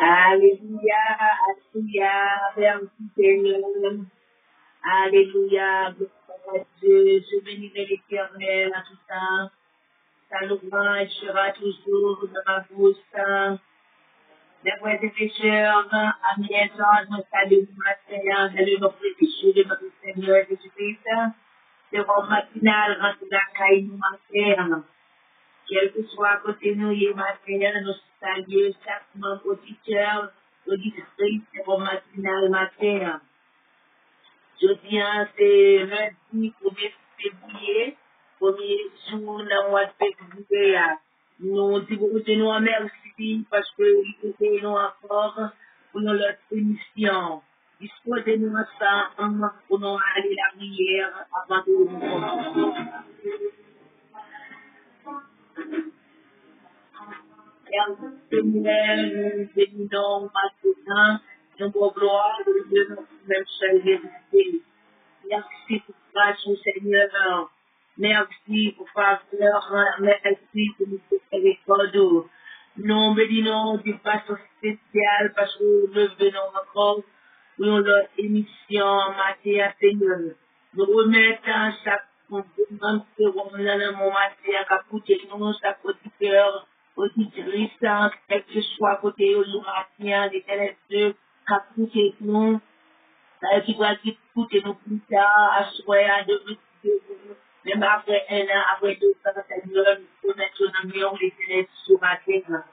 Alléluia, Alléluia, merci Seigneur. Alléluia, gloire à Dieu, je bénirai l'Éternel à tout temps. Sa louange sera toujours dans ma bouche. Les frères et pécheurs, amis et sœurs, nous saluons matin dans le nom précieux de notre Seigneur Jésus-Christ. C'est votre matinale rentre dans la caille nous matin. Quel que soit à côté de nous, hier matin, nous saluons chaque membre auditeur, auditrice, c'est votre matinale matin. Je viens, c'est lundi 1er février, premier jour dans le mois de février. Nous disons merci parce que vous pouvez nous encore pour notre émission. Disposez-nous ensemble pour nous aller la prière avant de nous commencer. Seigneur, nous bénissons maintenant, nous vous gloire de notre même cher Jésus. Merci pour grâce au Seigneur. Merci pour faveur. Merci pour nous miséricorde. Nous bénissons d'une façon spéciale parce que nous venons encore pour notre émission matin, Seigneur. Nous remettons chaque demande que vous avez dans mon matin, à côté de nous, chaque auditeur, auditrice, quel que soit côté de nous, matin, des télévisions, à côté de nous. Qui va écouter nous plus tard, à souhait, à deux, même après un an, après 2 ans, Seigneur, nous remettons dans le monde les télévisions matin.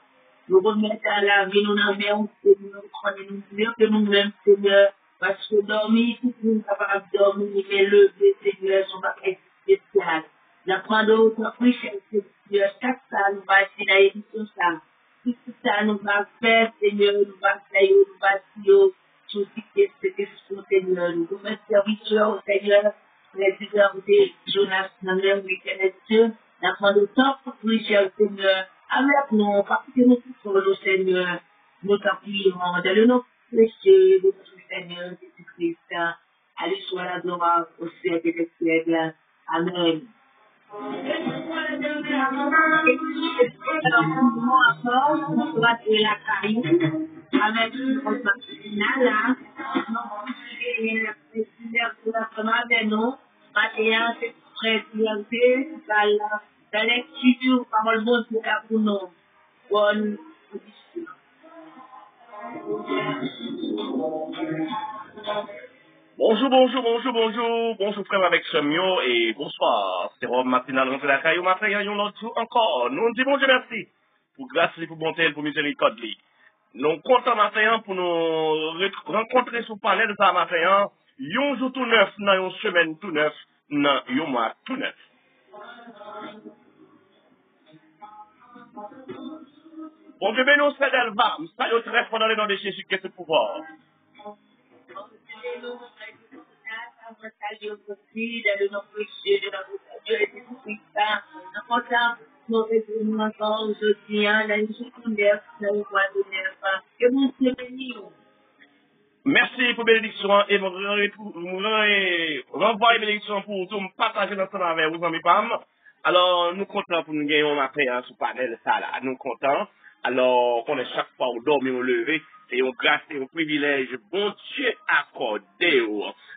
Nous remettons à la vie, nous dans le monde, Seigneur, nous connaissons mieux que nous-mêmes, Seigneur, parce que dormir, tout le monde est capable de dormir, mais lever, Seigneur, son paquet spécial. La prendre autant plus, Seigneur, chaque ça, nous va essayer dans l'émission ça. Tout ça, nous va faire, Seigneur, nous va faire, nous va faire, tout ce qui est ce Seigneur. Nous remettons serviteur au Seigneur, les libertés, Jonas, dans le week-end, Dieu, la prendre autant plus, cher Seigneur, avec nous, parce que nous tous le Seigneur, nous t'appuierons dans le nom précieux de notre Seigneur Jésus-Christ. Allez, soit la gloire au siècle des siècles. Amen. Alors, on va tuer la caille avec une grosse finale. Et la première de nous, maintenant, c'est très bien dans la lecture, parole bonne pour nous. Bonne audition. Bonjour frère avec Semio et bonsoir. C'est Rob Matinal rentré la caillou matin, yon l'autre jour encore. Nous disons Dieu merci pour grâce et pour bonté et pour miséricorde. Nous comptons matin pour nous rencontrer sous panel de ça matin, yon jour tout neuf, dans une semaine tout neuf, dans un mois tout neuf. Bon Dieu béni, c'est d'Elva, nous saluons très fort dans le nom de Jésus qui est ce pouvoir. Salut aussi, dans le nom précieux de notre Dieu et Jésus-Christ. Nous comptons nos réunions encore aujourd'hui, dans une journée neuf, dans une mois de neuf. Que vous se bénisse. Merci pour bénédiction et renvoyer bénédiction pour tout partager ensemble avec vous, amis Pam. Alors, nous comptons pour nous gagner un matin sur le panel, ça là. Nous comptons. Alors, qu'on est chaque fois au dormir, au lever. C'est une grâce et un privilège, bon Dieu accordé.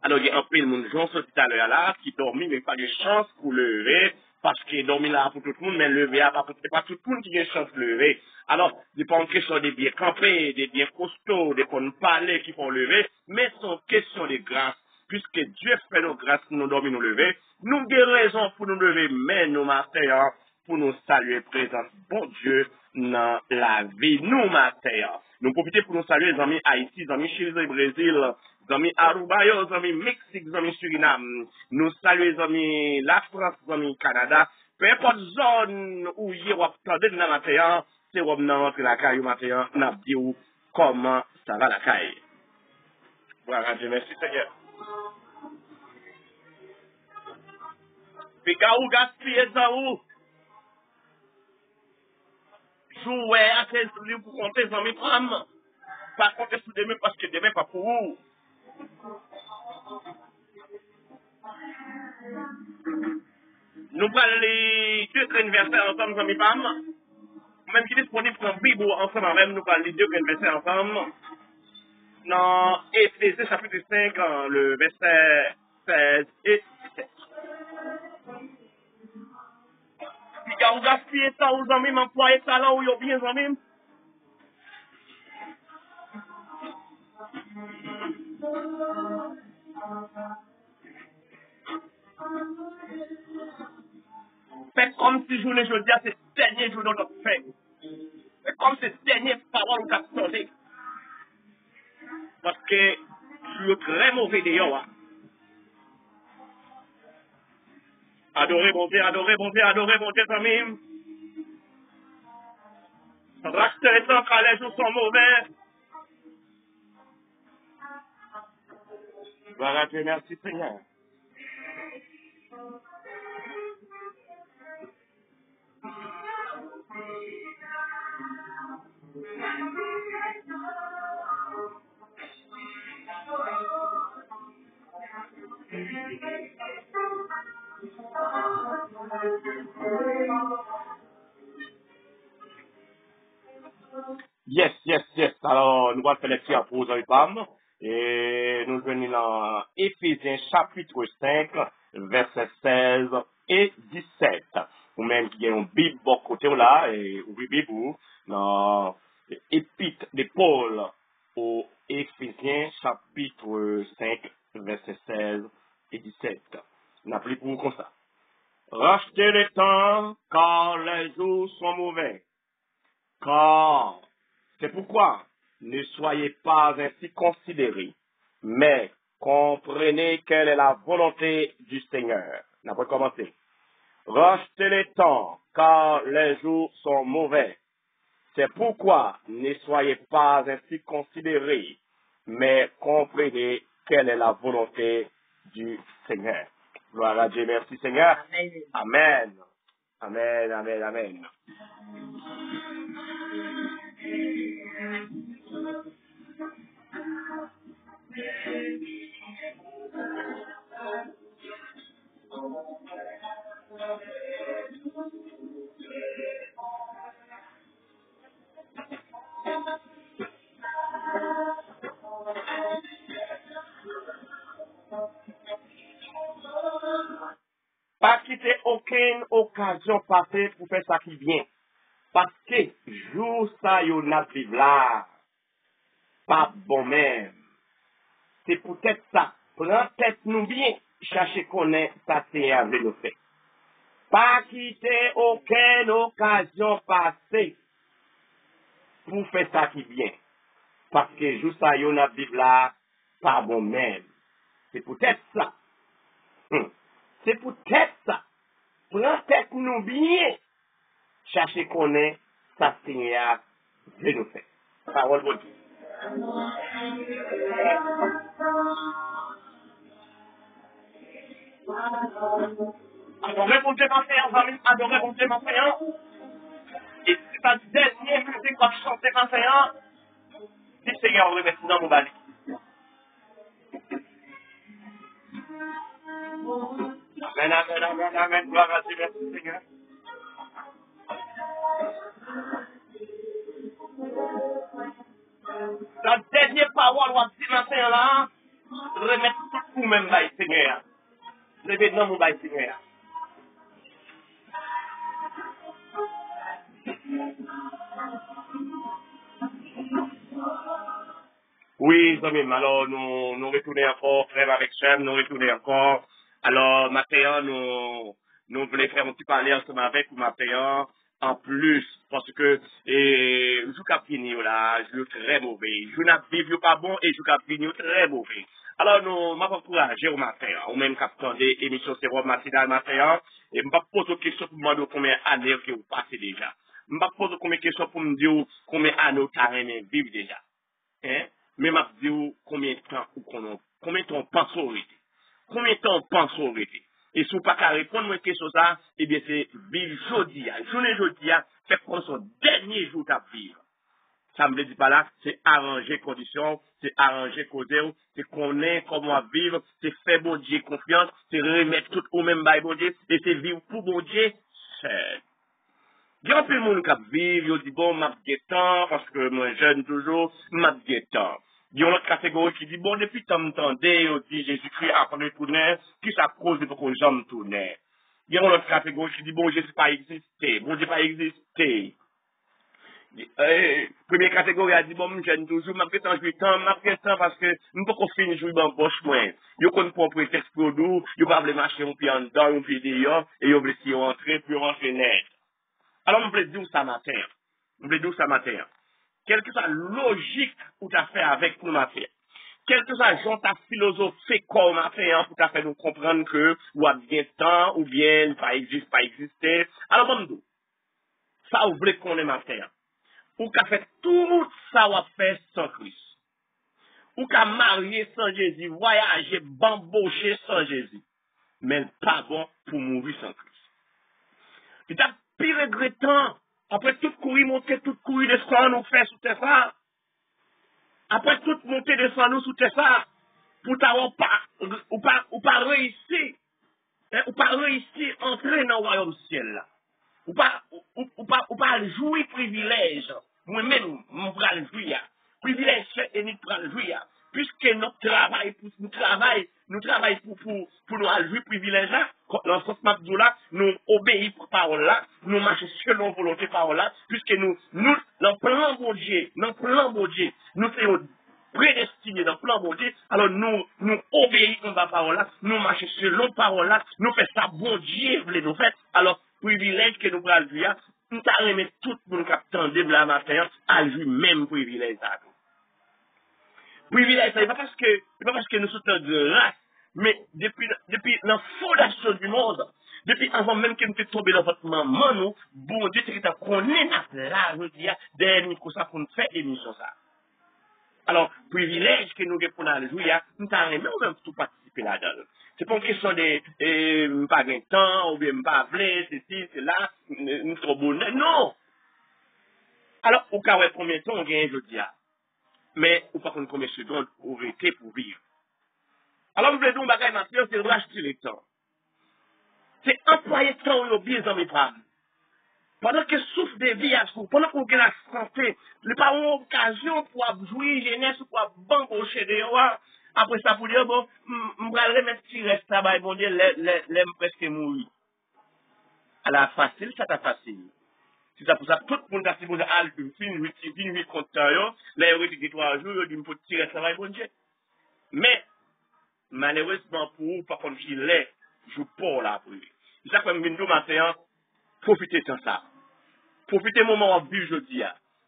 Alors, il y a un peu de monde, j'en suis tout à l'heure là, qui dormit, mais pas de chance pour lever. Parce qu'il dormi là pour tout le monde, mais lever à pas c'est pas tout le monde qui a une chance de lever. Alors, c'est pas une question de bien camper, des bien costauds, des qu'on parler qui font lever, mais c'est une question de grâce. Puisque Dieu fait nos grâces, nous dormir, nous lever. Nous avons raison pour nous lever, mais nous matin, pour nous saluer présence, bon Dieu, dans la vie, nous matin. Nous profitons pour nous saluer les amis Haïti, les amis Chili, les Brésil, les amis Aruba, les amis Mexique, les amis Suriname. Nous saluons les amis la France, les amis Canada. Peu importe zone où il y a dans la matin, c'est où nous rentrons la caille matin, nous dit comment ça va la caille. Voilà, Dieu merci Seigneur. Puis quand vous gaspillez ça où? Jouer à tes livres pour compter les amis femmes. Pas compter sur demain parce que demain pas pour vous. Nous parlons les deux anniversaires ensemble, les amis femmes. Même qui est disponible pour un Bible ensemble avec nous parlons les deux anniversaires ensemble. Dans Éphésiens chapitre 5, le verset 16 et 17. Puis quand vous gaspillez ça aux amis, employez ça là où il y a bien amis. Faites comme si journée jeudi, c'est le dernier jour de notre fête. Faites comme si c'est le dernier parole que vous avez. Parce que je suis très mauvais d'ailleurs. Adorez mon Dieu, adorez mon Dieu, adorez mon Dieu, amis. Rachetez les temps quand les jours sont mauvais. Voilà, Dieu, merci Seigneur. Yes, yes, yes. Alors, nous allons faire lecture pour vous, femmes. Et nous venons dans Éphésiens chapitre 5, versets 16 et 17. Ou même qui a une Bible de côté là, et ouvrez Bible dans l'Épître de Paul aux Éphésiens chapitre 5, versets 16 et 17. N'appelez pour vous comme ça. Rachetez le temps car les jours sont mauvais. Car c'est pourquoi ne soyez pas ainsi considérés, mais comprenez quelle est la volonté du Seigneur. On va commencer. Rachetez les temps, car les jours sont mauvais. C'est pourquoi ne soyez pas ainsi considérés, mais comprenez quelle est la volonté du Seigneur. Gloire à Dieu, merci Seigneur. Amen. Amen, amen, amen. Pas quitter aucune occasion passée pour faire ça qui vient. Parce que jour ça yo n'a vivre là, pas bon même. C'est peut-être ça. Prends tête nous bien, chercher connaître ça c'est avec nous fait. Pas quitter aucune occasion passée pour faire ça qui vient. Parce que jour ça yo n'a vivre là, pas bon même. C'est peut-être ça. C'est peut-être ça. Prends tête nous bien, chercher connaître ça Seigneur veut nous faire. Parole de Dieu. Adorez mon Dieu ma frère, adorez mon Dieu ma frère. Et c'est ta dernière musique qu'on chante ma frère. Dis Seigneur, remercie dans mon bali. Amen, amen, amen, amen. Gloire à Dieu, merci Seigneur. La dernière parole, on dit matin là, remettre tout pour même bail Seigneur. Levez dans mon bail Seigneur. Oui, amis, alors nous retournons encore, frère avec Sam, nous retournons encore. Alors, matin, nous voulons faire un petit parler ensemble avec matin, en plus, parce que, je cap fini là, je suis très mauvais. Je n'ai vécu pas bon et je cap fini très mauvais. Alors, nous, m'a encouragé au matin, ou même cap des émissions sérum matinal matin, et m'a posé une question pour me demander combien d'années que vous passez déjà. M'a posé combien de questions pour me dire combien d'années vous avez vivre déjà. Hein? Mais m'a dit combien de temps combien de temps pense aurait été. Combien de temps pense aurait été. Et si vous pas qu'à répondre à une question ça, eh bien c'est vivre jeudi, journée jeudi, fait prendre son dernier jour à vivre. Ça me dit pas là, c'est arranger conditions, c'est arranger causer, c'est connaître comment vivre, c'est faire bon Dieu confiance, c'est remettre tout au même bail bon Dieu, et c'est vivre pour bon Dieu seul. Il y a un peu de monde qui vivent, ils disent bon, m'a guettant, parce que moi jeune toujours, m'a guettant. Il y a une autre catégorie qui dit bon, depuis tant m'entendez, ils disent Jésus-Christ a connu tourner, qui ça cause pour qu'on jamais tourner. Il y a une autre catégorie qui dit bon, Jésus pas existé, bon Dieu pas existé. Première catégorie a dit bon, jeune toujours, m'a guettant, parce que nous ne pouvons pas finir jouer dans poche moins. Ils connaissent pas prétexte pour nous, ils ne peuvent pas marcher un pied en dedans, un pied dehors, et ils veulent s'y rentrer, puis rentrer net. Alors, on peut dire ça matin. Quelle que soit la logique que tu as fait avec nous matin. Quelle que soit ta philosophie comme matin pour te faire nous comprendre que ou a bien temps ou bien pas exister. Alors, on dit, ça vous voulez qu'on est matin. Ou qu'a fait tout ça ou a fait sans Christ. Ou qu'a marié sans Jésus, voyager, bambocher sans Jésus. Mais pas bon pour mourir sans Christ. Tu t'as pire regrettant, après toute courir, monter, toute courir, descendre, nous faire sous tes ça. Après toute monter, descendre, nous sous tes ça. Pour t'avoir pas, ou pas réussir, hein, ou pas réussir, entrer dans le royaume ciel, là. Ou pas jouir privilège. Moi-même, je vais le jouir. Privilège, c'est et nous le jouir. Puisque nous travaillons pour nous jouir privilège là, dans ce sens là, nous obéissons pour parole là, nous marchons selon volonté parole là, puisque nous, dans le plan bon Dieu, nous sommes prédestinés dans le plan bon Dieu, alors nous obéissons à la parole là, nous marchons selon parole là, nous faisons ça bon Dieu, voulez nous faire, alors privilège que nous prenons jouir, nous allons tout le monde qui attend de la matin à jouer même privilège là. Privilège, c'est pas parce que nous sommes de race, mais depuis la fondation du monde, depuis avant même que nous sommes tombés dans votre maman, nous, bon Dieu, c'est que tu connais là, je dis, derrière nous, ça pour nous faire émission ça. Alors, privilège que nous avons pour jouer, nous avons même tout participer là-dedans. C'est pas une question de, pas de temps, ou bien pas blé, ceci, cela, nous trop bonheur. Non! Alors, au cas où combien de temps on gagne, je dis, mais ou pas combien de secondes aurait été pour vivre. Alors, vous voulez dire, bagage maintenant, c'est racheter le temps. C'est employer le temps au bien dans mes femmes. Pendant que souffle des vies à sous, pendant qu'on gagne la santé, les pas une occasion pour jouir jeunesse ou pour bambocher dehors. Après ça, pour dire, bon, je vais remettre petit reste travail, bon Dieu, l'aime presque mourir. À la facile, ça t'a facile. C'est ça pour ça, tout le monde a supposé aller une vie contre temps, là, il y a 3 jours, il faut tirer le travail, bon Dieu. Mais, malheureusement, pour vous, par contre, je l'ai, je pas là pour lui. C'est ça que je me matin, profitez de ça. Profitez du moment où vous vivez aujourd'hui.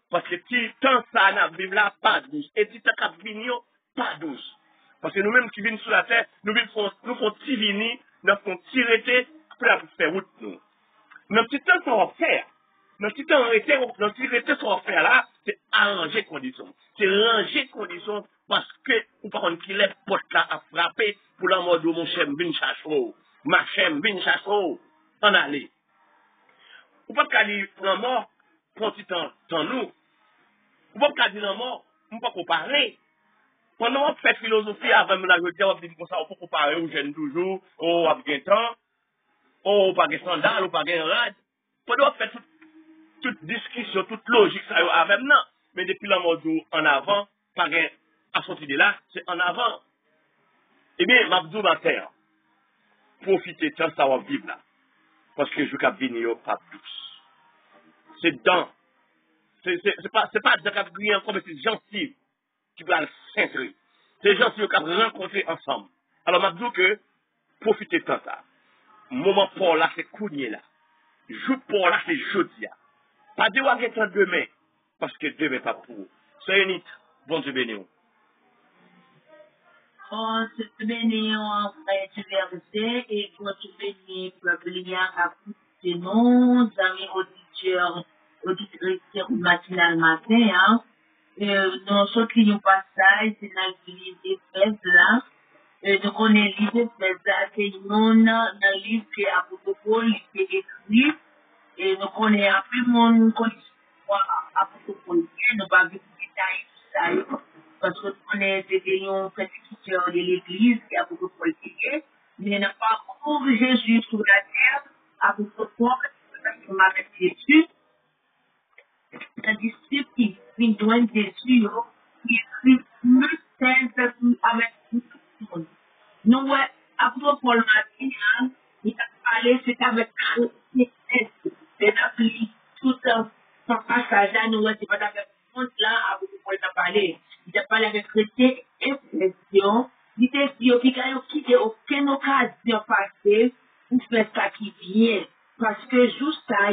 Parce que si tant ça n'a vivre là, pas douce. Et si ça n'a vivre, pas douce. Parce que nous-mêmes qui venons sur la terre, nous faisons petit vini, nous faisons petit rété, après la faire route nous. Notre petit temps qu'on va faire, notre petit rété qu'on va faire là, c'est arranger conditions. C'est ranger conditions parce que, ou par contre, qu'il est porte là à frapper pour la mort de mon chème, vin chacho, ma chème, vin chacho, en aller. Ou pas qu'à dire la mort, prend du temps dans nous. Ou pas qu'à dire la mort, on peut pas comparer. Pendant on fait philosophie avant la je dis on dit comme ça, on peut comparer aux jeunes toujours, au bien temps. ou pas de sandales, ou pas de rad. Pas de faire toute discussion, toute logique, ça avec non. Mais depuis la mort en avant, pas de à sortir de là, c'est en avant. Eh bien, Mabdou Mater, profitez de ça, ça va vivre là. Parce que je vais venir pas plus. C'est dans. C'est pas de cap grillé comme c'est gentil qui va le s'intégrer. C'est gentil qui va rencontrer ensemble. Alors, Mabdou que, profitez de ça. Moment pour là, c'est cougné là. Joue pour là, c'est jeudi. Pas de voir demain. Parce que demain pas pour. C'est une bon Dieu béni. On se bénit en frère du verset et quand tu bénis peuple à de nos amis auditeurs matinal matin, hein. Nous sommes qui nous passage, c'est dans l'église d'Éphèse là. Donc on est l'idée de ça, c'est non dans le livre qui a protocole, qui est écrit, et nous connaissons un peu mon à protocole, nous pas vu détail tout ça. Parce que on est des persécuteurs de l'Église qui a beaucoup politiqué, mais n'a pas encore Jésus sur la terre, à beaucoup de fois, parce qu'on a avec Jésus, un disciple qui vient de Jésus, qui écrit plus simple avec tout le monde. Nous, ouais, à propos de Matin, il a parlé, c'est avec c'est appris tout son passage là, nous, c'est pas avec le monde là, à propos de parler. Il a parlé avec chrétien et question. Il était dit qu'il n'a quitté aucune occasion passée pour faire ça qui vient. Parce que juste ça,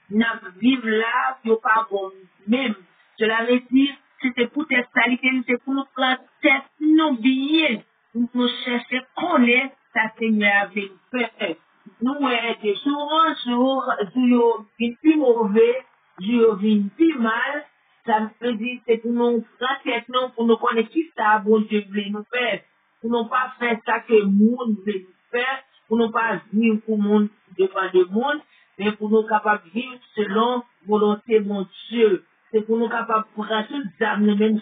n'a vivre là, il pas bon même. Cela veut dire, c'était pour tester salité, c'est pour nous prendre tête nous bien. Nous chercher connaître sa Seigneur avec fait. Nous, de jour en jour, Dieu vient plus mauvais, Dieu vient plus mal. Ça veut dire c'est pour nous prendre tête non, pour nous connaître qui ça, bon Dieu voulait nous faire. Pour nous pas faire ça que le monde veut nous faire, pour nous pas vivre pour le monde devant le monde, mais pour nous capables de vivre selon volonté mon Dieu. C'est pour nous capables de prendre toutes les âmes, même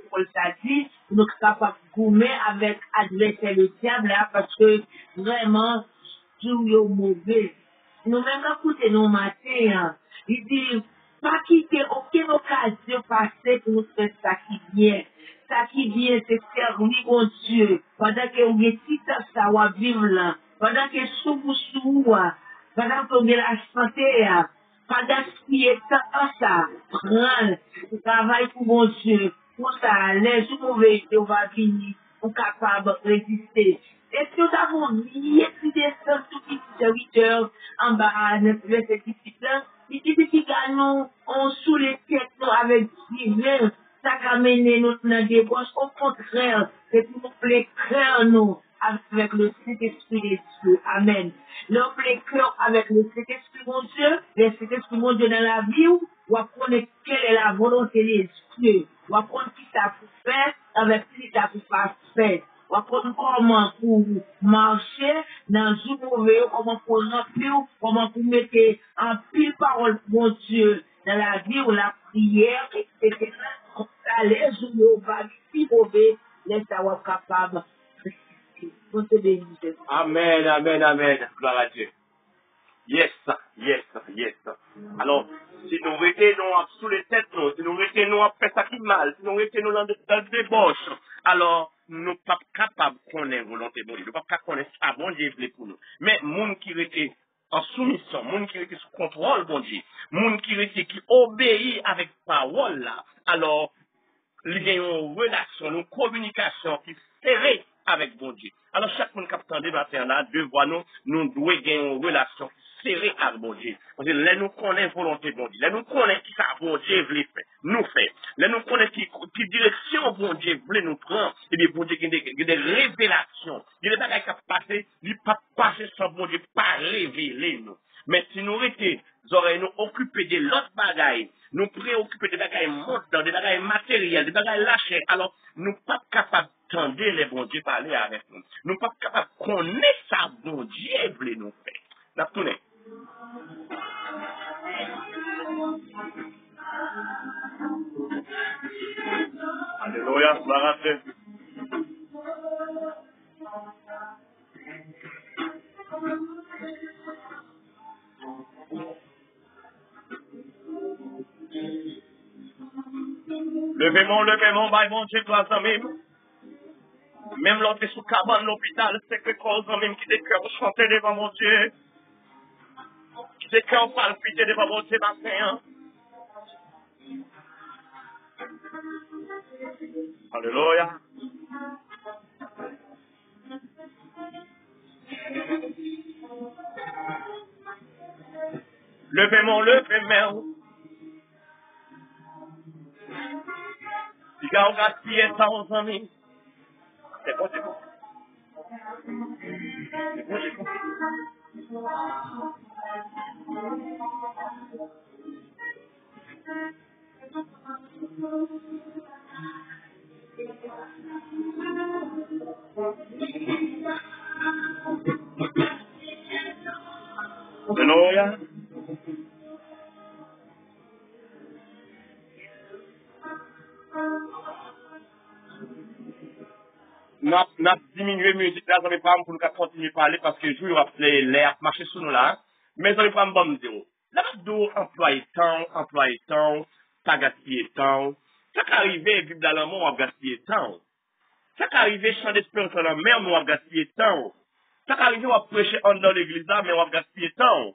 Paul t'a dit, pour nous capables de gommer avec adversaire le diable là, parce que vraiment, Dieu est mauvais. Nous-mêmes, quand écoutez nos matins, il dit, pas quitter aucune occasion passée pour nous faire ça qui vient. Ça qui vient, c'est servir mon Dieu. Pendant que vous êtes si ça va vivre là, pendant que sous pendant que vous avez la santé, pendant qu'il est ça, prendre, travail pour mon Dieu, pour ça, les mauvais, on va venir, on est capable de résister. Est-ce que nous avons mis plus de tout petit serviteur en bas, verset 18 là, il dit que nous, on sous les têtes avec divin, ça a mené nous dans des bosses, au contraire, c'est pour nous plaît cœur nous, avec le Saint-Esprit de Dieu. Amen. L'homme plaît cœur avec le Saint-Esprit mon Dieu, le Saint-Esprit mon Dieu dans la vie, ou apprendre quelle est la volonté de Dieu, ou apprendre qui ça peut faire, avec qui ça peut pas faire. On apprendre comment pour marcher dans le mauvais, comment pour remplir, comment pour mettre en pile parole mon Dieu dans la vie ou la prière, etc. Les jours va si mauvais, laisse avoir capable. Amen, amen, amen. Gloire à Dieu. Yes, yes, yes. Alors, si nous retenons sous les têtes, si nous retenons à faire ça qui mal, si nous retenons dans le débauche, alors, nous ne sommes pas capables de connaître volonté de Dieu. Nous ne sommes pas capables de connaître ça, bon Dieu voulait pour nous. Mais, monde qui était en soumission, monde qui était sous contrôle, bon Dieu, monde qui était qui obéit avec parole là, alors, il y a une relation, une communication qui est serrée avec bon Dieu. Alors, chaque monde qui a matin là, devant nous, nous devons avoir une relation serrée avec bon Dieu. Parce que là, nous connaissons la volonté de bon Dieu. Là, nous connaissons qui ça bon Dieu veut faire, nous fait. Là, nous connaissons qui direction bon Dieu veut nous prendre. Et bien, bon Dieu, il y a des révélations. Il y a des bagages qui passent, il ne pas passer sans bon Dieu, pas révéler nous. Mais si nous étions, nous aurions nous occupés de l'autre bagaille, nous préoccuper des bagailles montants, des bagailles matérielles, des bagailles lâchées, alors nous ne sommes pas capables d'entendre les bons dieux parler avec nous. Nous ne sommes pas capables de connaître ça, bon Dieu voulait nous faire. Nous tournons. Alléluia, gloire à Dieu. Levez mon, bye mon Dieu, toi, même. Même l'autre sous cabane, l'hôpital, c'est que cause même qui des cœurs chanter devant mon Dieu. Qui des cœurs palpiter devant mon Dieu matin. Alléluia. Levez mon. Si gars, on gaspille ça aux amis. C'est bon, c'est bon. C'est bon, c'est bon. Alléluia. N'a diminué la musique là, ça ne pas pour nous continuer à parler parce que je vais l'air marcher sous nous là. Mais ça ne pas me bon dire. Là, d'où employer temps, pas gaspiller temps. Ça qui arrive, vivre dans l'amour, on va gaspiller temps. Ça qui arrive, chanter spirituel dans la mer, on va gaspiller temps. Ça qui arrive, on va prêcher dans l'église là, mais on va gaspiller temps.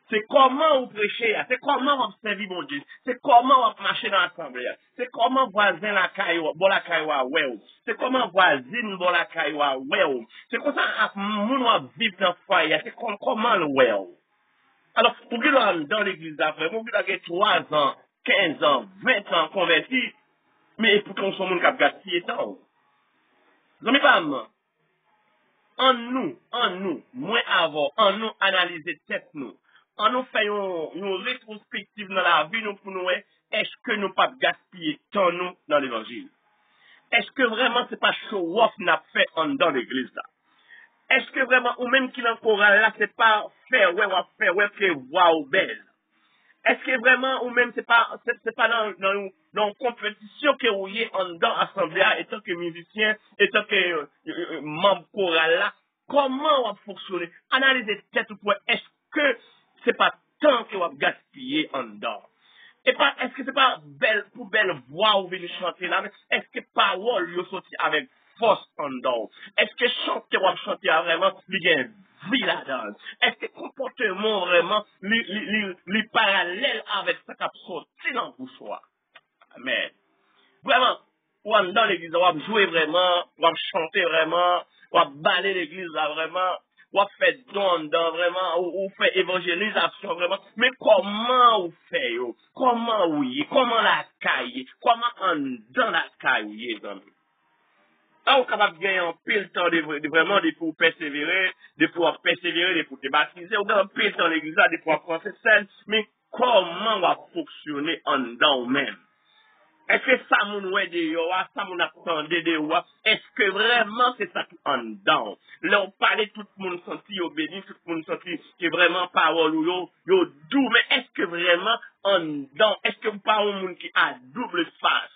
C'est comment vous prêchez, c'est comment vous servir mon Dieu, c'est comment vous marcher dans l'assemblée, c'est comment voisin la caillou, bon la caillou ouais, c'est comment voisine bon la caillou ouais, c'est comme ça moun va vivre dans le foyer, c'est comment le ouais. Alors, pour que dans l'église d'après, vous avez 3 ans, 15 ans, 20 ans convertis, mais pour qu'on soit moun qui a gaspillé temps. Vous n'avez pas en nous, moins avant, en nous analyser tête nous. En nous faisons une rétrospective dans la vie, nous pour nous, est-ce que nous pas gaspiller temps nous dans l'évangile? Est-ce que vraiment c'est pas show-off n'a fait dans l'église là? Est-ce que vraiment, ou même qu'il en chorale là, c'est pas faire, que voix ou belle? Est-ce que vraiment, ou même c'est pas dans une compétition que vous y êtes en dedans assemblée, étant que musicien, étant que membre choral là, comment on va fonctionner? Analysez tête pour est-ce que c'est pas tant que on va gaspiller en dedans? Et pas, est-ce que c'est pas pour belle voix ou venir chanter là, mais est-ce que parole lui sorti avec force en dedans? Est-ce que chanter ou chanter vraiment, il y a une vie là-dedans? Est-ce que comportement vraiment, les parallèle avec ça qui a sorti dans le choix? Mais, vraiment, ou dans l'église, on va jouer vraiment, on va chanter vraiment, on va baler l'église là vraiment, on va faire don dans vraiment, ou faire évangélisation vraiment. Mais comment on fait, yo? Comment oui? Comment la caille? Comment en dans la caille, dans là, on est capable de gagner un pile temps vraiment de pour persévérer, de pouvoir persévérer, de pour te baptiser, on gagne un pile temps l'église là, de pouvoir prendre cette scène, mais comment on va fonctionner en dedans même? Est-ce que ça moun ouais de yo, ça moun attendait de yo, est-ce que vraiment c'est ça qui en dedans? Là, on parlait, tout le monde senti yo béni, tout le monde senti que vraiment parole ou yo doux, mais est-ce que vraiment en dedans, est-ce que vous parlez au monde qui a double face?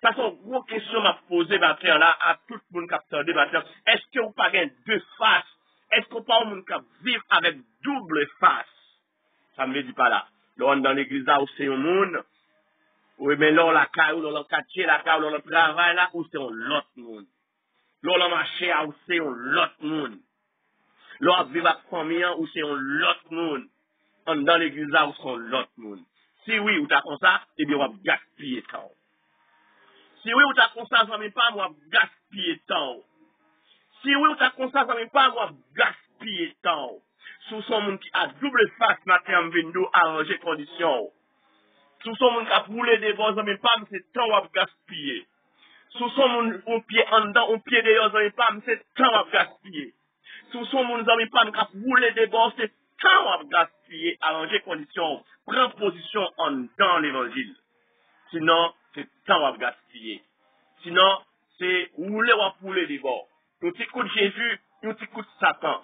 Ça, c'est une grosse question à poser maintenant là, à tout le monde qui a attendu maintenant. Est-ce que vous parlez deux faces? Est-ce que vous parlez au monde qui vit avec double face? Ça ne me dit pas là. Là, on est dans l'église là où c'est un monde. Oui, mais là, la caille, là, le quartier, la caille, là, le travail, là, où c'est un l'autre monde. Là, le marché, où c'est un l'autre monde. Là, vivre avec famille, où c'est un l'autre monde. Dans l'église, là, où c'est un l'autre monde. Si oui, ou t'as comme ça, eh bien, on va gaspiller temps. Si oui, ou t'as comme ça, ça ne pas, on va gaspiller temps. Si oui, ou t'as comme ça ne pas, on va gaspiller temps. Sous son monde qui a double face, matin, on vient nous arranger conditions. Sous son monde qui a roulé des bons, mais pas, c'est temps à gaspiller. Sous son monde, un pied en dedans, un pied dehors, mais pas, c'est temps à gaspiller. Sous son monde, mais pas, qui a roulé des bons, c'est temps à gaspiller, arranger conditions, prendre position en dans l'évangile. Sinon, c'est temps à gaspiller. Sinon, c'est rouler ou rouler des bords. Nous t'écoute Jésus, nous t'écoute Satan.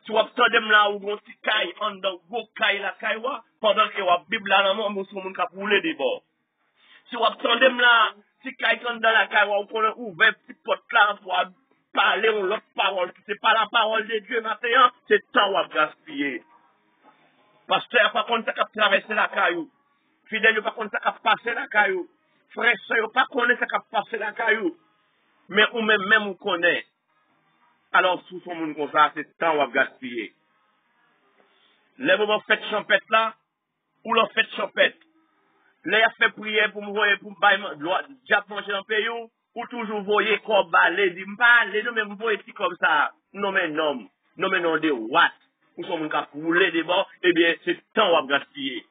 Si vous attendez là où vous petit caille en dedans, vous caille la caille, pendant que vous Bible là, vous avez un cap rouler des bords. Si vous attendez là, si caille dans la caille, vous pouvez ouvrir petit porte là pour parler en l'autre parole. C'est pas la parole de Dieu maintenant, c'est temps à gaspiller. Pasteur, par contre, ça a traversé la caillou. Fidèle, par contre, ça a passé la caillou. frère, ça, pas connaître ce qui a passé la caillou. Mais ou même on connaît. Alors, sous son monde comme ça, c'est temps à gaspiller. Les moments fête champette là, ou l'on fête champette. Là, il a fait prière pour me voir, pour me bailler, diable manger dans le pays, ou toujours voyer comme balai, dit, m'parle, non, mais me voyer comme ça. Non, mais non. Non, mais non, de what? Ou son monde qui a roulé des bords, eh bien, c'est temps à gaspiller.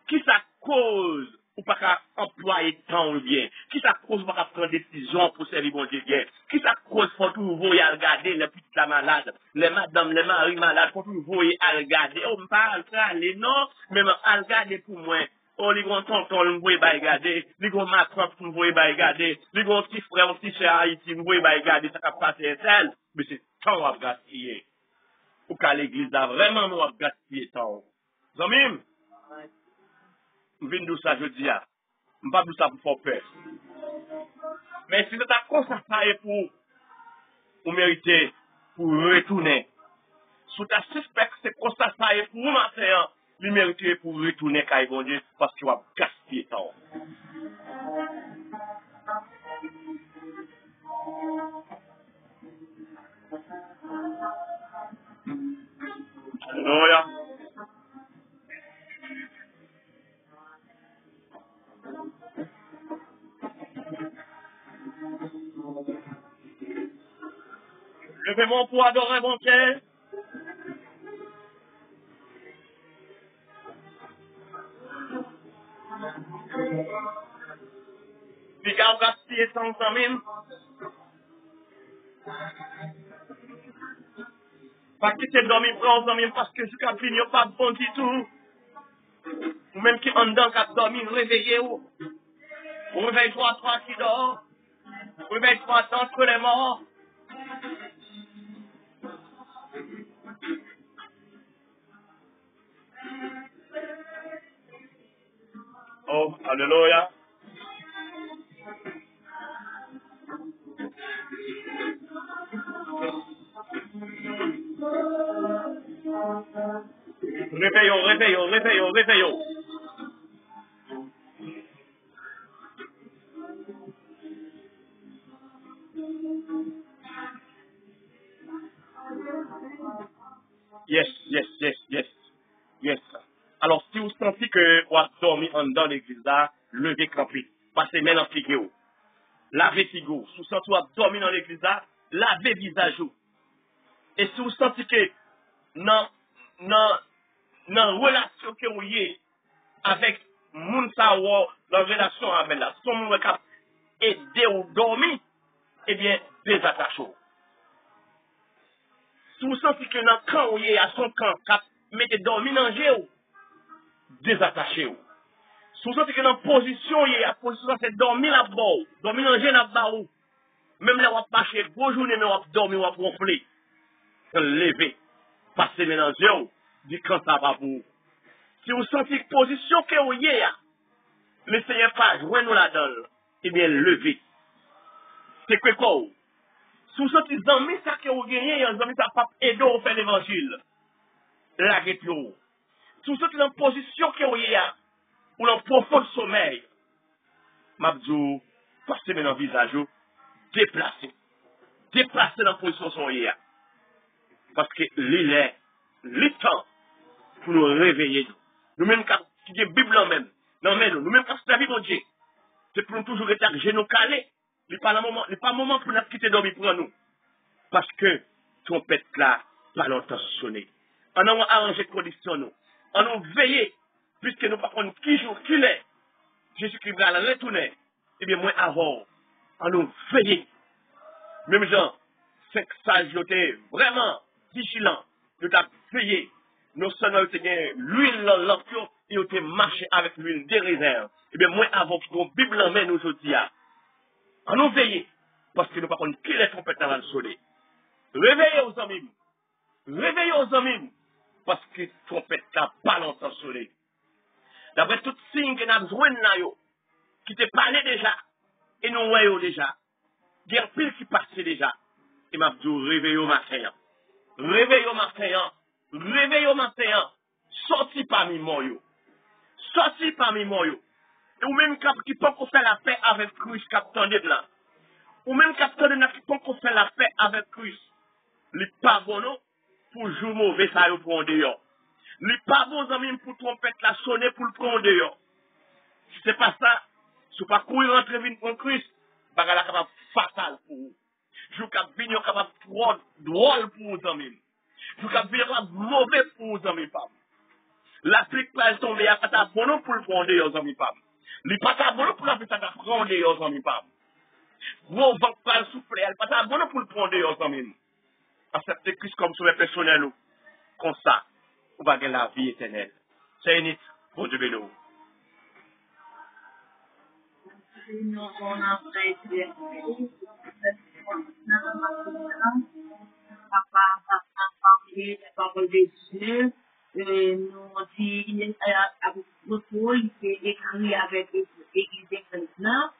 Qui ça cause ou pas qu'à employer temps ou bien? Qui ça cause ou pas qu'à prendre des décisions pour servir bon Dieu bien? Qui ça cause faut toujours voyer à regarder les petites la malades, les madames, les maris malades, faut toujours voyer à regarder. Oh, m'parle ça, les non, mais à regarder pour moi. Oh, les grands tontons, nous voyez pas regarder. Les grands matrons, nous voyez pas regarder. Les grands petits frères, petits chers Haïti, nous voyez pas regarder. Ça va passer un tel. Mais c'est temps à gaspiller. Ou qu'à l'église, là, vraiment, nous à gaspiller temps. Zomim? Je viens de ça, je dis, je ne pas de ça pour faire peur. Mais si c'est à cause de ça pour mériter, pour retourner, si tu as suspect que c'est comme ça pour matin, il mérite pour retourner quand il va dire, parce qu'il va gaspiller temps. Alléluia. Levez-moi pour adorer mon Père. Puis quand gaspiller temps quand même, pas quitter dormir pour en même parce que je ne finis pas bon du tout. Ou même qui en dedans qui dormi, réveillez-vous. Réveille-toi, toi qui dors. Réveille-toi d'entre les morts. Oh, alléluia. Réveillons, réveillons, réveillons, réveillons. Yes, yes, yes, yes, yes. Alors, si vous sentez que vous avez dormi en dans l'église là, levez camper. Passez main dans figure. Lavez figure. Si vous sentez que vous avez dormi dans l'église là, lavez visage. Et si vous sentez que dans la relation que vous avez avec moun sa ou dans relation avec la, son moun qui a aidé ou dormi, eh bien, désattachez-vous. Si vous sentez que dans le camp où il y a son camp, qui mettez dormi dans le jeu, désattachez-vous. Si vous sentez que dans la position, il y a la position, c'est dormir là-bas, dormir dans le jeu là-bas, même là, on va passer gros journée, mais on va dormir, on va gonfler. Lever, passer dans le jeu, dit quand ça va pour vous. Si vous sentez que position que vous y a, le Seigneur pas joindre nous là-dedans, eh bien, levez. C'est quoi? Si vous sentez que amis ça que vous gagnez, les amis ça pas aider à faire l'évangile. La guette-vous. Si vous sentez dans la position que vous y a, ou dans le profond sommeil, Mabdou, passez dans le visage, déplacez. Déplacez dans la position que vous y a. Parce que l'île est, le temps pour nous réveiller. Nous-mêmes qui avons la Bible en même, nous-mêmes qui avons la Bible en Dieu, c'est pour nous toujours être à genoux calés. Il n'y a pas un moment pour nous quitter dormir pour nous. Parce que trompette là, pas longtemps sonné. On a arrangé conditions nous. On a veillé, puisque nous ne savons pas qui jour, qui l'est. Jésus-Christ va la retourner. Eh bien, moi avant, on a veillé. Même gens, 5 sages, ils étaient vraiment vigilants. Ils ont veillé. Nous seulement, ils ont l'huile dans l'enclos, ils ont marché avec l'huile des réserves. Eh bien, moi avant, qu'on Bible en main aujourd'hui, on a veillé. Parce que nous ne savons pas qui les trompettes dans le soleil. Réveillez aux amis. Réveillez aux amis. Parce que trompette n'a pas longtemps soleil. D'après tout signe que nous avons besoin de qui te parlait déjà, et nous voyons déjà, il y a un pile qui passe déjà. Et m'a dit, réveillez au matin. Réveillez au matin. Réveillez au matin. Sorti parmi moi. Sorti parmi moi. ou même qui peut faire la paix avec Christ, capitaine de là. Ou même capitaine de qui peut faire la paix avec Christ. Les pas bon pour jouer mauvais, ça le prendre dehors. Les pas bon amis pour trompette la sonner pour le prendre dehors. Si c'est pas ça, si vous pas courir rentrer vite pour Christ, bagarre la capable fatal pour vous. Je cap venir capable drôle pour vous amis. Je cap venir mauvais pour vous amis pas. L'Afrique pas tomber à pas bon pour le prendre dehors amis pas. Les pas bon pour la faire ça prendre dehors amis pas. Vous va pas souffler, elle pas bon pour le prendre dehors amis. Accepter Christ comme sur le personnel comme ça, vous va gagner la vie éternelle. C'est une bon Dieu béni. Nous, on a fait la parole de Dieu. Nous dit, beaucoup, il s'est écrit avec l'Église maintenant.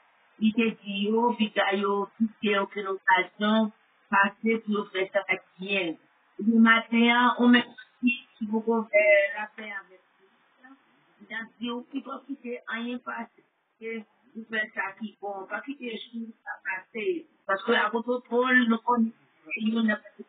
Il s'est dit, oh, Vicario, quitter aucune occasion, passer pour faire ça bien. Le matin, on met aussi, si vous pouvez faire la paix avec vous. Il a dit, oh, il faut quitter rien passer. Vous faites ça qui bon, pas quitter les choses à passer. Parce que la protocole, nous connaissons, il n'a pas de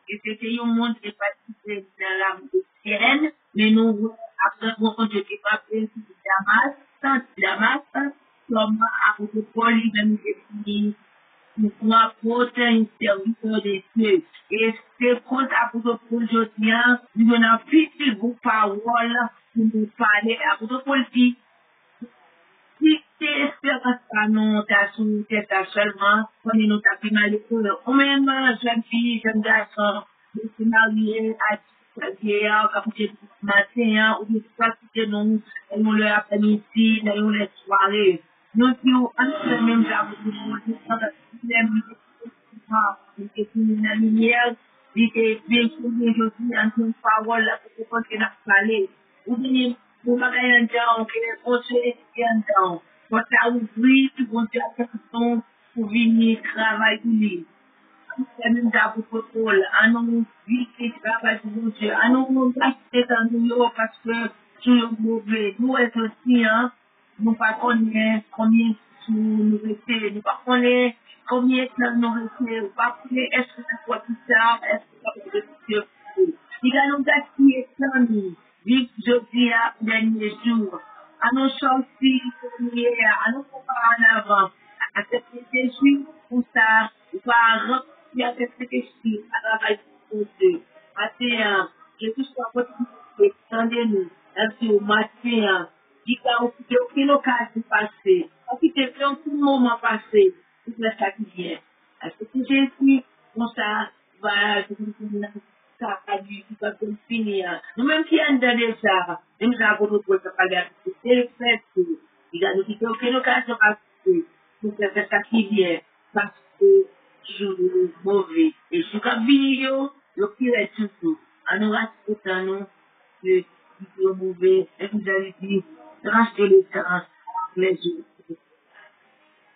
et c'était un monde qui est participé dans la sirène, mais nous, après, on Dieu qui va faire Damas, comme à protocole, il va nous définir nous apporte un serviteur de Dieu. Et c'est quand à protocole, je tiens, nous avons fait vos paroles pour nous parler. À protocole, dit, si c'est espérance à nous, t'as sous tête seulement, on est nous tapis malheureux. Ou même, jeune fille, jeune garçon, de se marier à vieillard, quand vous êtes matin, ou de pas quitter nous, nous l'après-midi, nous les soirées. Nous disons, en ce même genre, la lumière, il est bien sûr, je dis, en une parole, là, pour qu'on a parlé. Ou bien, vous m'avez un temps, que les conseils un temps. Quand ça ouvre, tout le monde a personne pour venir travailler pour lui. C'est même dans votre contrôle. À nous, vite, travail pour vous, à nous, rester dans nous, parce que tout le mauvais. Nous, aussi, hein, nous pas connaître combien nous restons, nous pas connaître combien nous restons, nous pas connaître est-ce que ça soit tout ça, est-ce que ça peut être tout. Il a nous gaspillé sans nous, vite, je dis à dernier jour, à nos sorties, à nos comparer en avant, à cette Jésus, pour ça, on va remplir à cette question, à travail pour Dieu. Matin, Jésus soit votre attendez-nous, ainsi au matin, il a occupé aucune occasion de passer. Occupé un tout moment passé. Tout le ça qui vient. Est-ce que Jésus, comme ça, va, ça va lui, qui va finir. Nous-mêmes qui sommes dans les chars, nous avons notre ça va aller. C'est le fait que, il a occupé aucune occasion de passer. Tout le ça qui vient. Parce que, je mauvais. Et je suis comme vidéo, le qui reste tout. À nous raconter, nous, que, mauvais, et vous allez dire, racheter les temps, les autres.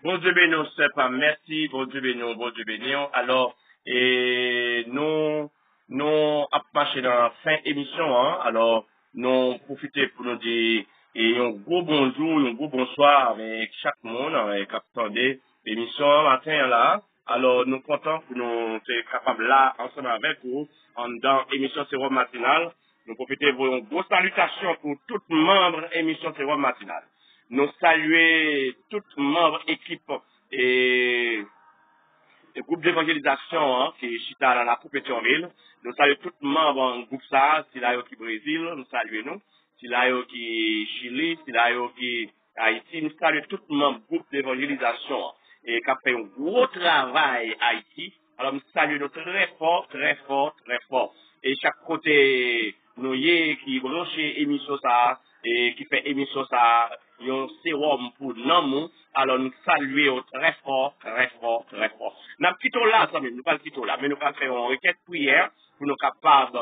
Bon Dieu béni, c'est pas merci, bon Dieu béni, bon Dieu béni. Alors, et nous avons marché dans la fin émission, hein. Alors, nous profitons pour nous dire, et un gros bonjour, un gros bonsoir avec chaque monde, avec attendez l'émission matin là. Alors, nous comptons pour nous être capables là, ensemble avec vous, dans l'émission Sérum Matinale. Nous profitons pour une grosse salutation pour tout membre de l'émission Sérum Matinale. Nous saluer tout membre équipe et groupe d'évangélisation hein, qui est chita dans la coupe Pétionville. Nous saluons tout membre en groupe ça, si là qui Brésil, nous saluons nous, si là qui Chili, si là qui Haïti, nous saluons tout membre groupe d'évangélisation et qui a fait un gros travail à Haïti. Alors nous saluons nous très fort, très fort, très fort. Et chaque côté nous y qui branche émission ça et qui fait émission ça yon sérum pour nous, alors nous saluons très fort, très fort, très fort. Nous quittons là, ça nous pas quittons là, mais nous allons faire une requête prière pour nous capables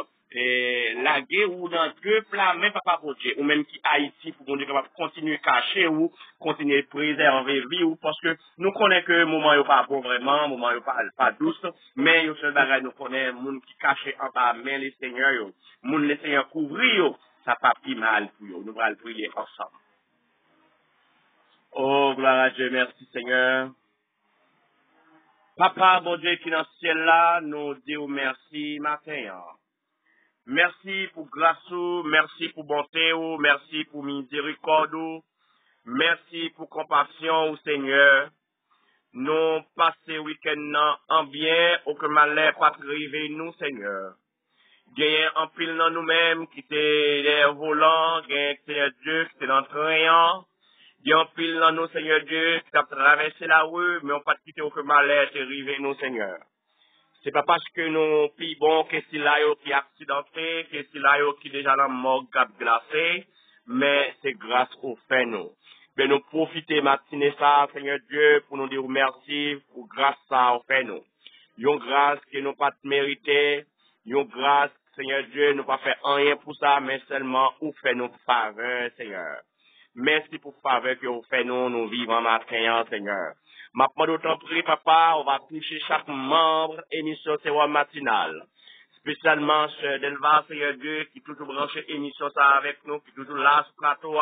laguer ou dans deux plats, même pas pour Dieu, ou même qui Haïti, pour nous capable continuer cacher ou continuer préserver vie ou parce que nous connaissons que le moment n'est pas bon vraiment, le moment n'est pas douce, mais le seul bagage nous connaît, monde qui cache en bas, mais les seigneurs, monde les seigneurs couvrir ça pas plus mal pour eux. Nous allons prier ensemble. Oh, gloire à Dieu, merci Seigneur. Papa, bon Dieu qui est dans le ciel là, nous disons merci matin. Merci pour grâce, merci pour bonté, merci pour miséricorde, merci pour compassion, Seigneur. Nous passons week-end en bien, aucun malheur pas arrivé nous, Seigneur. Gagne en pile dans nous-mêmes, qui était les volants, gagne Seigneur Dieu, qui était dans le train. Gagne en pile dans nous, Seigneur Dieu, qui a traversé la rue, mais on pas quitté aucun malheur, c'est arrivé nous, Seigneur. C'est pas parce que nous pis bon que si là qui accidenté, que si là qui déjà dans mort cap glacé, mais c'est grâce au fait nous. Mais nous profiter matinée ça, Seigneur Dieu, pour nous dire merci pour grâce ça au fait nous. Yon grâce que nous pas mérité, yon grâce, Seigneur Dieu, nous pas fait rien pour ça, mais seulement ou fait nous faveur, Seigneur. Merci pour faveur que vous faites nous vivons matin, Seigneur. Maintenant, d'autant prie, papa, on va toucher chaque membre émission Sérum matinale. Spécialement, chez Delva, Seigneur Dieu, qui toujours branché émission ça avec nous, qui toujours là, sur plateau,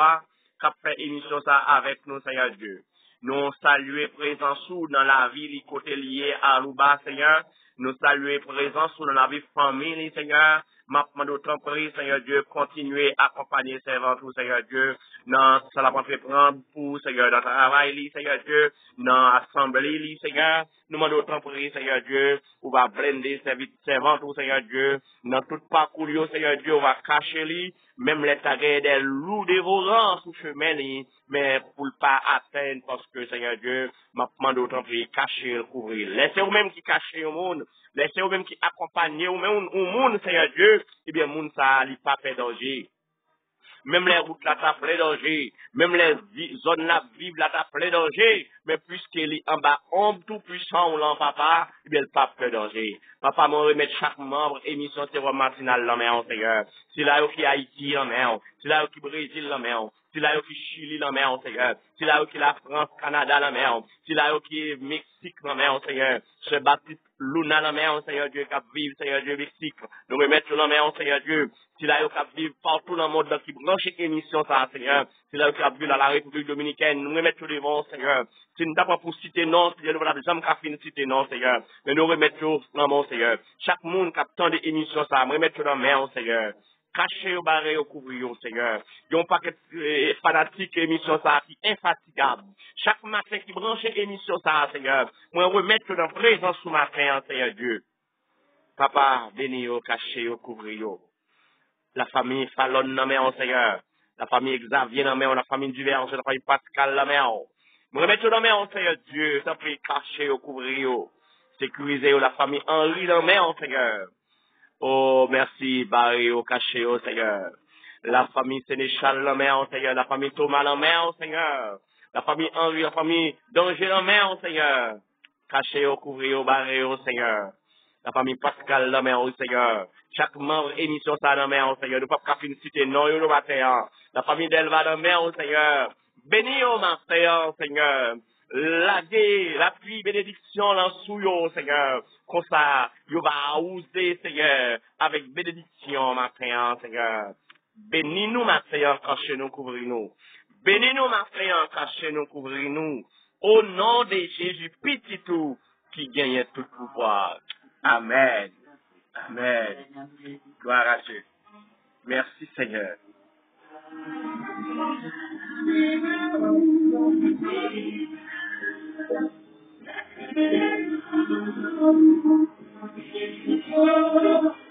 qui fait émission ça avec nous, Seigneur Dieu. Nous saluons présence dans la vie, les côtés liés à Louba, Seigneur. Nous saluons présence dans la vie famille, Seigneur. Maintenant, d'autant prie, Seigneur Dieu, continuez à accompagner servants, Seigneur Dieu, dans ça la va prendre pour, Seigneur, dans le travail, Seigneur Dieu, dans l'assemblée, Seigneur. Nous demandons d'autant prie, Seigneur Dieu, on va blender servants, Seigneur Dieu, dans tout parcours, Seigneur Dieu, on va cacher lui, même les tags des loups dévorants sous chemin, mais pour ne pas atteindre, parce que, Seigneur Dieu, maintenant, d'autant prie, cacher, couvrir. Laissez-vous même qui cachez au monde. Laissez-vous même qui accompagnez au monde, Seigneur Dieu, eh bien, monde ça, il pas fait danger. Même les routes là, t'as plein danger. Même les zones là, vivent là, t'as plein danger. Mais puisqu'il est en bas, homme tout puissant, ou l'en papa, eh bien, le pape plein danger. Papa, moi, remettre chaque membre, émission Sérum matinale, la main, Seigneur. C'est là qui Haïti, la main. C'est là qui Brésil, la main. C'est là qui Chili, la main, Seigneur. C'est là qui la France, Canada, la main. C'est là qui Mexique, la main, Seigneur. Je Baptiste Luna, la main, Seigneur Dieu, qui vive, Seigneur Dieu, Mexique. Nous remettons la main, Seigneur Dieu. C'est là qui vivent partout dans le monde, qui branche émission, ça, Seigneur. C'est là qui vivent dans la République Dominicaine. Nous remettons les vents, Seigneur. Si nous n'avons pas pour citer non, Seigneur, nous n'avons jamais qu'à citer non, Seigneur. Mais nous remettons dans mon Seigneur. Chaque monde qui a tant d'émissions, ça, nous remettons dans la main, Seigneur. Cachez au barré au couvrir, Seigneur. Il y a un paquet fanatique émission ça qui est infatigable. Chaque matin qui branche émission ça, Seigneur. Moi, remettre dans présence sous matin, Seigneur Dieu. Papa, bénis au caché au couvrir. La famille Fallon dans main, Seigneur. La famille Xavier dans main, la famille Duverge, la famille Pascal dans main. Nous remettons dans main, Seigneur Dieu. Ça peut cacher au couvrir. Sécuriser la famille Henri dans main, Seigneur. Oh, merci, Barry, au caché, oh Seigneur. La famille Sénéchal, la mère, Seigneur. La famille Thomas, la mère, Seigneur. La famille Henri, la famille Danger, la mère, Seigneur. Caché, au couvrir, au barré, oh Seigneur. La famille Pascal, la mère, oh Seigneur. Chaque membre émission, ça, la mère, oh Seigneur. Nous ne pouvons pas féliciter, non, nous, matin. La famille Delva, la mère, oh Seigneur. Bénis, oh, matin, Seigneur. La pluie, bénédiction, l'ansouillot, Seigneur. Comme ça, il va oser, Seigneur, avec bénédiction, matin, Seigneur. Bénis-nous, matin, cachez-nous, couvrir-nous. Bénis-nous, matin, cachez-nous, couvrir-nous. Au nom de Jésus, petit tout, qui gagne tout pouvoir. Amen. Amen. Gloire à Dieu. Merci, Seigneur.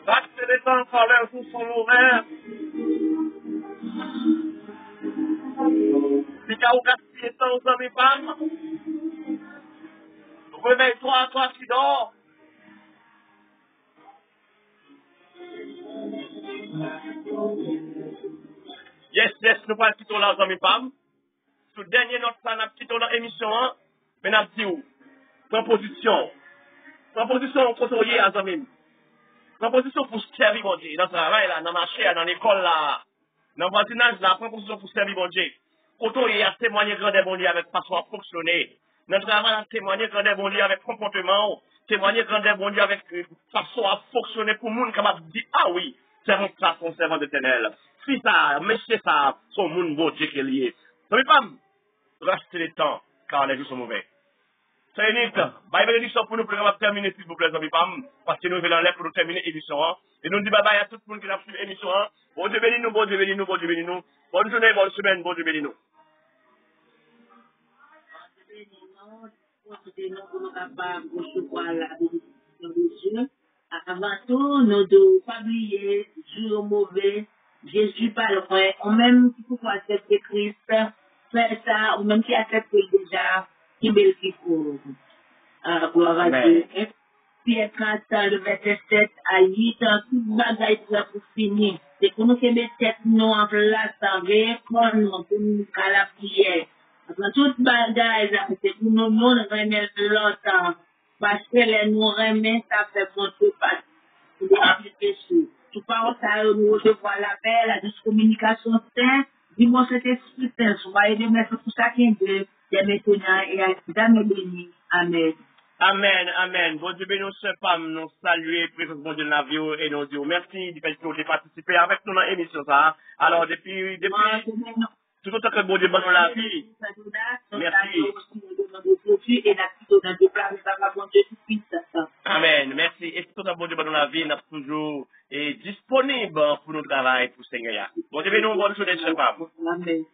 Battez les temps par l'air sous son ouvert. Si tu as gaspillé temps aux amis femmes, réveille-toi, toi qui dors. Yes, nous parlons quitter là aux amis femmes. Sur le dernier note, ça n'a quitté dans l'émission, mais n'a dit où? Sans position. Sans position, côtoyer à Zamim. Sans position pour servir bon Dieu. Dans le travail, là, dans le marché, dans l'école, là, dans le voisinage, là, prends position pour servir bon Dieu. Côtoyer à témoigner grand bon Dieu avec façon à fonctionner. Dans le travail, à témoigner grand bon Dieu avec comportement. Témoigner grand bon Dieu avec façon à fonctionner pour le monde capable de dire, ah oui, c'est mon place, mon servant d'éternel. fils ça, monsieur ça, son monde bon Dieu qui est lié. Ça veut pas racheter le temps, car les jours sont mauvais. C'est unique. Bye bénédiction pour nous, pour nous terminer, s'il vous plaît, amis femmes, parce que nous venons là pour nous terminer l'émission. Et nous disons bye bye à tout le monde qui a suivi l'émission. Bon Dieu bénis nous, bon Dieu bénis nous, bon Dieu bénis nous. Bonne journée, bonne semaine, bon Dieu bénis nous. Pour nous capables de recevoir la bénédiction de Dieu. Avant tout, nous ne devons pas oublier, jour mauvais, Jésus pas le vrai. On même qui peut accepter Christ, faire ça, ou même qui accepte déjà, qui belle qui court. Gloire à Dieu. Pierre 30, le verset 7 à 8, tout bagaille pour finir. C'est pour nous qui mettons tête nous en place, avec nous, pour nous à la prière. Après toute bagaille, c'est pour nous remettre longtemps. Parce que les nous remettre, ça fait contrepasse. Pour les péchés. Tout par ça, nous recevoir l'appel, la discommunication sainte, dis-moi cet esprit saint, soyez de mettre tout ça qui est de, maintenant et à jamais béni. Amen. Amen, amen. Bon Dieu bénis nous, ce femme, nous saluer, présence bon Dieu de la vie, et nous dire merci, parce que vous avez participé avec nous dans l'émission, ça. Alors, depuis, tout autant que bon Dieu bonne la vie. Merci. Amen, merci. Et tout autant bon Dieu bonne la vie, nous sommes toujours disponibles pour notre travail, pour Seigneur. Bon Dieu bénis nous, bonne journée, ce femme. Amen.